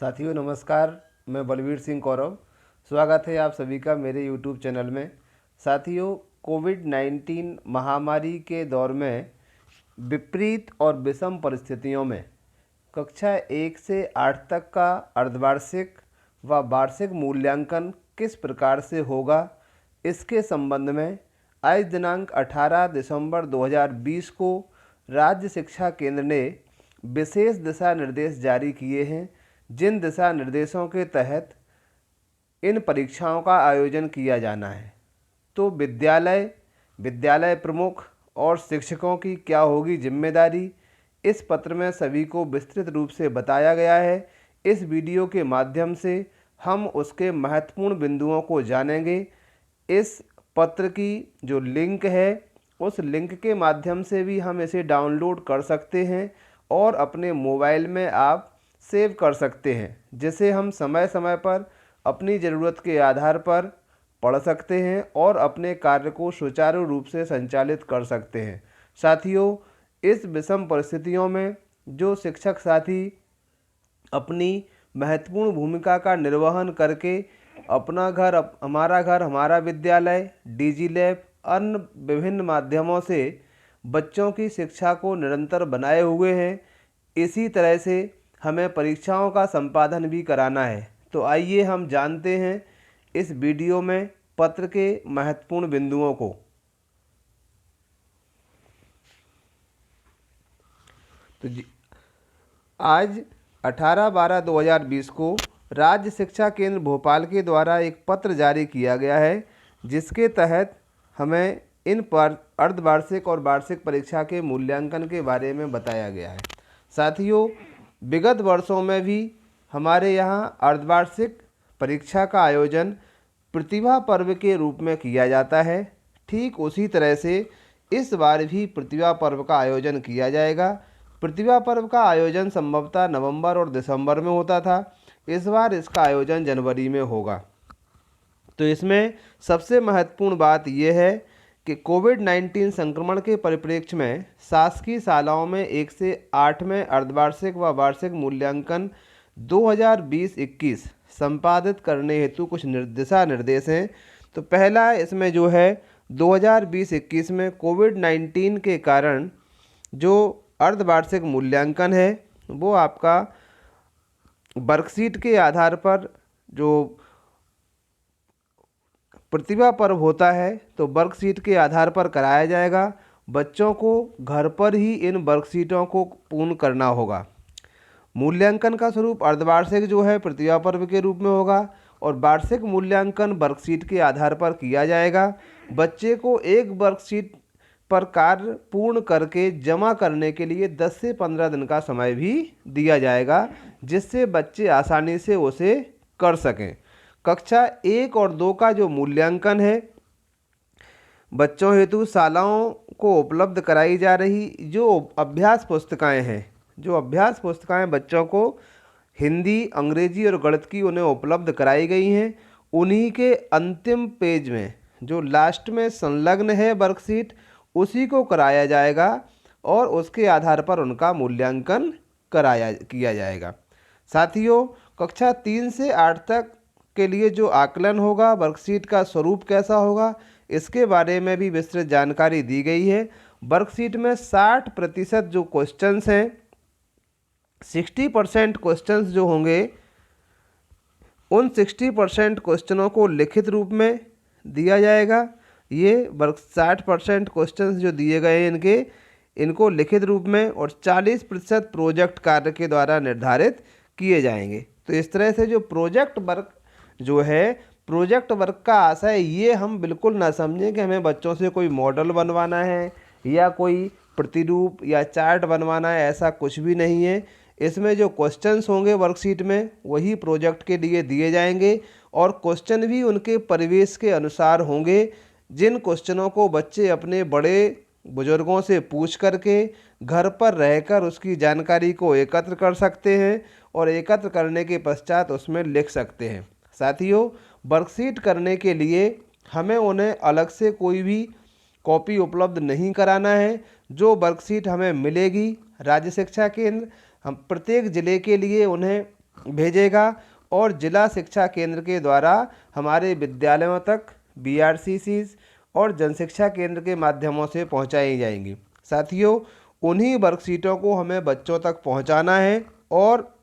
साथियों नमस्कार, मैं बलवीर सिंह कौरव। स्वागत है आप सभी का मेरे यूट्यूब चैनल में। साथियों, कोविड-19 महामारी के दौर में विपरीत और विषम परिस्थितियों में कक्षा 1 से 8 तक का अर्धवार्षिक व वार्षिक मूल्यांकन किस प्रकार से होगा, इसके संबंध में आज दिनांक 18 दिसंबर 2020 को राज्य शिक्षा केंद्र ने विशेष दिशा निर्देश जारी किए हैं, जिन दिशा निर्देशों के तहत इन परीक्षाओं का आयोजन किया जाना है। तो विद्यालय प्रमुख और शिक्षकों की क्या होगी जिम्मेदारी, इस पत्र में सभी को विस्तृत रूप से बताया गया है। इस वीडियो के माध्यम से हम उसके महत्वपूर्ण बिंदुओं को जानेंगे। इस पत्र की जो लिंक है, उस लिंक के माध्यम से भी हम इसे डाउनलोड कर सकते हैं और अपने मोबाइल में आप सेव कर सकते हैं, जिसे हम समय समय पर अपनी ज़रूरत के आधार पर पढ़ सकते हैं और अपने कार्य को सुचारू रूप से संचालित कर सकते हैं। साथियों, इस विषम परिस्थितियों में जो शिक्षक साथी अपनी महत्वपूर्ण भूमिका का निर्वहन करके अपना घर हमारा विद्यालय, डिजी लैब, अन्य विभिन्न माध्यमों से बच्चों की शिक्षा को निरंतर बनाए हुए हैं, इसी तरह से हमें परीक्षाओं का संपादन भी कराना है। तो आइए हम जानते हैं इस वीडियो में पत्र के महत्वपूर्ण बिंदुओं को। तो आज 18/12/2020 को राज्य शिक्षा केंद्र भोपाल के द्वारा एक पत्र जारी किया गया है, जिसके तहत हमें इन पर अर्धवार्षिक और वार्षिक परीक्षा के मूल्यांकन के बारे में बताया गया है। साथियों, विगत वर्षों में भी हमारे यहाँ अर्धवार्षिक परीक्षा का आयोजन प्रतिभा पर्व के रूप में किया जाता है। ठीक उसी तरह से इस बार भी प्रतिभा पर्व का आयोजन किया जाएगा। प्रतिभा पर्व का आयोजन संभवतः नवंबर और दिसंबर में होता था, इस बार इसका आयोजन जनवरी में होगा। तो इसमें सबसे महत्वपूर्ण बात यह है कि कोविड-19 संक्रमण के परिप्रेक्ष्य में शासकीय शालाओं में 1 से 8 में अर्धवार्षिक व वार्षिक मूल्यांकन 2020-21 संपादित करने हेतु कुछ दिशा निर्देश हैं। तो पहला इसमें जो है 2020-21 में कोविड-19 के कारण जो अर्धवार्षिक मूल्यांकन है वो आपका वर्कशीट के आधार पर, जो प्रतिभा पर्व होता है तो वर्कशीट के आधार पर कराया जाएगा। बच्चों को घर पर ही इन वर्कशीटों को पूर्ण करना होगा। मूल्यांकन का स्वरूप अर्धवार्षिक जो है प्रतिभा पर्व के रूप में होगा और वार्षिक मूल्यांकन वर्कशीट के आधार पर किया जाएगा। बच्चे को एक वर्कशीट पर कार्य पूर्ण करके जमा करने के लिए 10 से 15 दिन का समय भी दिया जाएगा, जिससे बच्चे आसानी से उसे कर सकें। कक्षा 1 और 2 का जो मूल्यांकन है, बच्चों हेतु शालाओं को उपलब्ध कराई जा रही जो अभ्यास पुस्तिकाएं हैं, जो अभ्यास पुस्तिकाएं बच्चों को हिंदी, अंग्रेजी और गणित की उन्हें उपलब्ध कराई गई हैं, उन्हीं के अंतिम पेज में जो लास्ट में संलग्न है वर्कशीट, उसी को कराया जाएगा और उसके आधार पर उनका मूल्यांकन किया जाएगा। साथियों, कक्षा 3 से 8 तक के लिए जो आकलन होगा, वर्कशीट का स्वरूप कैसा होगा, इसके बारे में भी विस्तृत जानकारी दी गई है। वर्कशीट में 60% जो क्वेश्चंस हैं, 60% क्वेश्चंस जो होंगे, उन 60% क्वेश्चनों को लिखित रूप में दिया जाएगा। ये 60% क्वेश्चंस जो दिए गए हैं इनको लिखित रूप में और 40% प्रोजेक्ट कार्य के द्वारा निर्धारित किए जाएंगे। तो इस तरह से जो प्रोजेक्ट वर्क जो है, प्रोजेक्ट वर्क का आशय ये हम बिल्कुल ना समझें कि हमें बच्चों से कोई मॉडल बनवाना है या कोई प्रतिरूप या चार्ट बनवाना है, ऐसा कुछ भी नहीं है। इसमें जो क्वेश्चंस होंगे वर्कशीट में वही प्रोजेक्ट के लिए दिए जाएंगे और क्वेश्चन भी उनके परिवेश के अनुसार होंगे, जिन क्वेश्चनों को बच्चे अपने बड़े बुजुर्गों से पूछ करके घर पर रहकर उसकी जानकारी को एकत्र कर सकते हैं और एकत्र करने के पश्चात उसमें लिख सकते हैं। साथियों, वर्कशीट करने के लिए हमें उन्हें अलग से कोई भी कॉपी उपलब्ध नहीं कराना है। जो वर्कशीट हमें मिलेगी राज्य शिक्षा केंद्र, हम प्रत्येक ज़िले के लिए उन्हें भेजेगा और जिला शिक्षा केंद्र के द्वारा हमारे विद्यालयों तक BRCCs और जनशिक्षा केंद्र के माध्यमों से पहुंचाई जाएंगी। साथियों, उन्हीं वर्कशीटों को हमें बच्चों तक पहुंचाना है और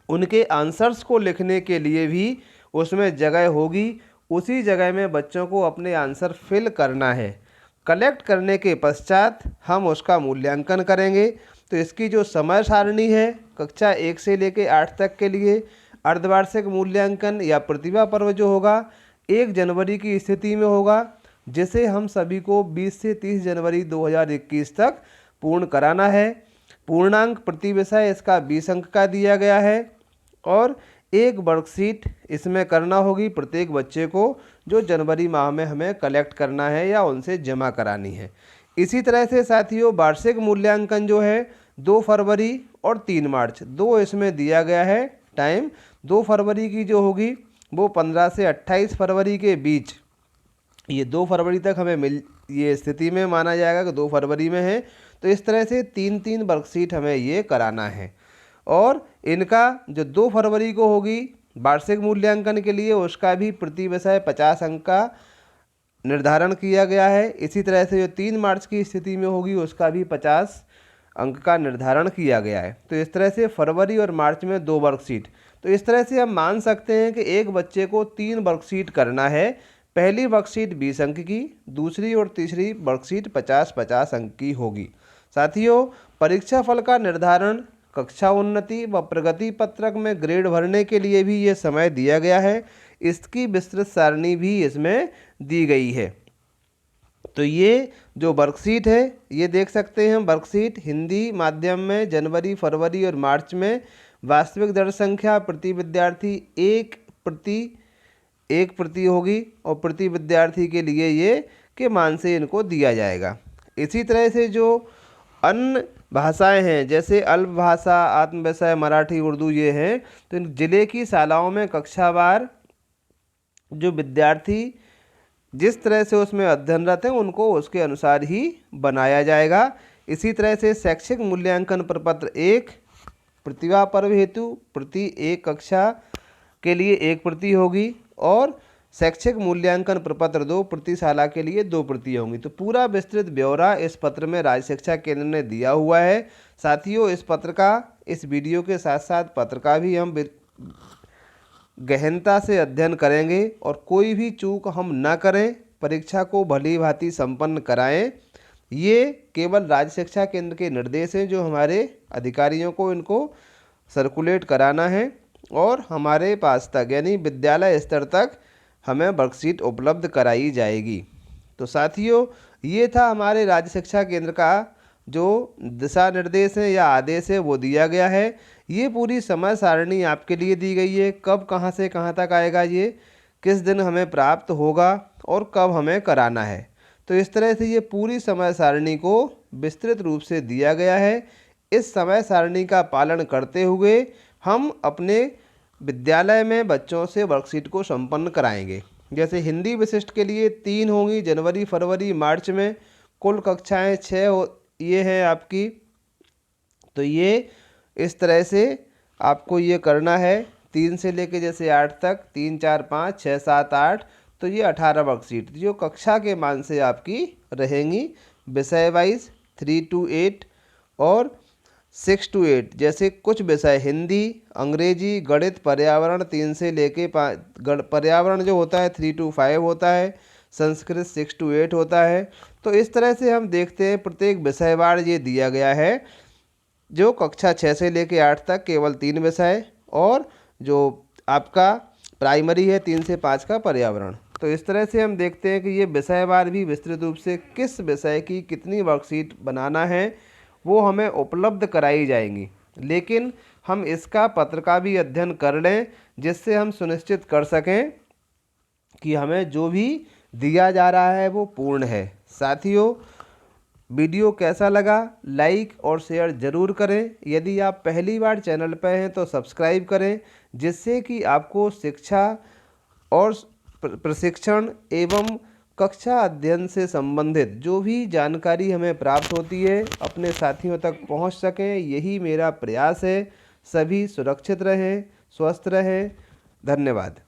उनके आंसर्स को लिखने के लिए भी उसमें जगह होगी। उसी जगह में बच्चों को अपने आंसर फिल करना है। कलेक्ट करने के पश्चात हम उसका मूल्यांकन करेंगे। तो इसकी जो समय सारणी है, कक्षा 1 से लेकर 8 तक के लिए अर्धवार्षिक मूल्यांकन या प्रतिभा पर्व जो होगा 1 जनवरी की स्थिति में होगा, जिसे हम सभी को 20 से 30 जनवरी 2021 तक पूर्ण कराना है। पूर्णांक प्रति विषय इसका 20 अंक का दिया गया है और एक वर्कशीट इसमें करना होगी प्रत्येक बच्चे को, जो जनवरी माह में हमें कलेक्ट करना है या उनसे जमा करानी है। इसी तरह से साथियों, वार्षिक मूल्यांकन जो है 2 फरवरी और 3 मार्च, दो इसमें दिया गया है टाइम। 2 फरवरी की जो होगी वो 15 से 28 फरवरी के बीच, ये 2 फरवरी तक हमें ये स्थिति में माना जाएगा कि 2 फरवरी में है। तो इस तरह से 3-3 वर्कशीट हमें ये कराना है और इनका जो 2 फरवरी को होगी वार्षिक मूल्यांकन के लिए, उसका भी प्रति विषय 50 अंक का निर्धारण किया गया है। इसी तरह से जो 3 मार्च की स्थिति में होगी उसका भी 50 अंक का निर्धारण किया गया है। तो इस तरह से फरवरी और मार्च में 2 वर्कशीट। तो इस तरह से हम मान सकते हैं कि एक बच्चे को 3 वर्कशीट करना है। पहली वर्कशीट 20 अंक की, दूसरी और तीसरी वर्कशीट 50-50 अंक की होगी। साथियों, परीक्षा फल का निर्धारण, कक्षा उन्नति व प्रगति पत्रक में ग्रेड भरने के लिए भी ये समय दिया गया है। इसकी विस्तृत सारणी भी इसमें दी गई है। तो ये जो वर्कशीट है ये देख सकते हैं हम। वर्कशीट हिंदी माध्यम में जनवरी, फरवरी और मार्च में वास्तविक दर्ज संख्या प्रति विद्यार्थी एक प्रति होगी और प्रति विद्यार्थी के लिए ये के मान से इनको दिया जाएगा। इसी तरह से जो अन्य भाषाएं हैं जैसे अल्प भाषा, आत्म विषय, मराठी, उर्दू ये हैं, तो इन जिले की शालाओं में कक्षावार जो विद्यार्थी जिस तरह से उसमें अध्ययनरत हैं उनको उसके अनुसार ही बनाया जाएगा। इसी तरह से शैक्षिक मूल्यांकन प्रपत्र 1 प्रतिभा पर्व हेतु प्रति 1 कक्षा के लिए 1 प्रति होगी और शैक्षिक मूल्यांकन प्रपत्र 2 प्रति शाला के लिए 2 प्रति होंगी। तो पूरा विस्तृत ब्यौरा इस पत्र में राज्य शिक्षा केंद्र ने दिया हुआ है। साथियों, इस पत्र का, इस वीडियो के साथ साथ पत्र का भी हम गहनता से अध्ययन करेंगे और कोई भी चूक हम ना करें, परीक्षा को भली भांति संपन्न कराएं। ये केवल राज्य शिक्षा केंद्र के निर्देश हैं जो हमारे अधिकारियों को इनको सर्कुलेट कराना है और हमारे पास तक यानी विद्यालय स्तर तक हमें वर्कशीट उपलब्ध कराई जाएगी। तो साथियों, ये था हमारे राज्य शिक्षा केंद्र का जो दिशा निर्देश है या आदेश है वो दिया गया है। ये पूरी समय सारणी आपके लिए दी गई है, कब कहाँ से कहाँ तक आएगा, ये किस दिन हमें प्राप्त होगा और कब हमें कराना है। तो इस तरह से ये पूरी समय सारणी को विस्तृत रूप से दिया गया है। इस समय सारणी का पालन करते हुए हम अपने विद्यालय में बच्चों से वर्कशीट को संपन्न कराएंगे। जैसे हिंदी विशिष्ट के लिए 3 होंगी जनवरी, फरवरी, मार्च में। कुल कक्षाएं 6 ये हैं आपकी। तो ये इस तरह से आपको ये करना है 3 से लेके जैसे 8 तक, 3, 4, 5, 6, 7, 8, तो ये 18 वर्कशीट जो कक्षा के मान से आपकी रहेंगी। विषय वाइज 3 to 8 और 6 to 8, जैसे कुछ विषय हिंदी, अंग्रेजी, गणित, पर्यावरण 3 से लेके 5, पर्यावरण जो होता है 3 to 5 होता है, संस्कृत 6 to 8 होता है। तो इस तरह से हम देखते हैं प्रत्येक विषयवार ये दिया गया है। जो कक्षा 6 से लेके 8 तक केवल 3 विषय और जो आपका प्राइमरी है 3 से 5 का पर्यावरण। तो इस तरह से हम देखते हैं कि ये विषयवार भी विस्तृत रूप से किस विषय की कितनी वर्कशीट बनाना है वो हमें उपलब्ध कराई जाएंगी। लेकिन हम इसका पत्र का भी अध्ययन कर लें जिससे हम सुनिश्चित कर सकें कि हमें जो भी दिया जा रहा है वो पूर्ण है। साथियों, वीडियो कैसा लगा लाइक और शेयर ज़रूर करें। यदि आप पहली बार चैनल पर हैं तो सब्सक्राइब करें, जिससे कि आपको शिक्षा और प्रशिक्षण एवं कक्षा अध्ययन से संबंधित जो भी जानकारी हमें प्राप्त होती है अपने साथियों तक पहुंच सकें। यही मेरा प्रयास है। सभी सुरक्षित रहें, स्वस्थ रहें। धन्यवाद।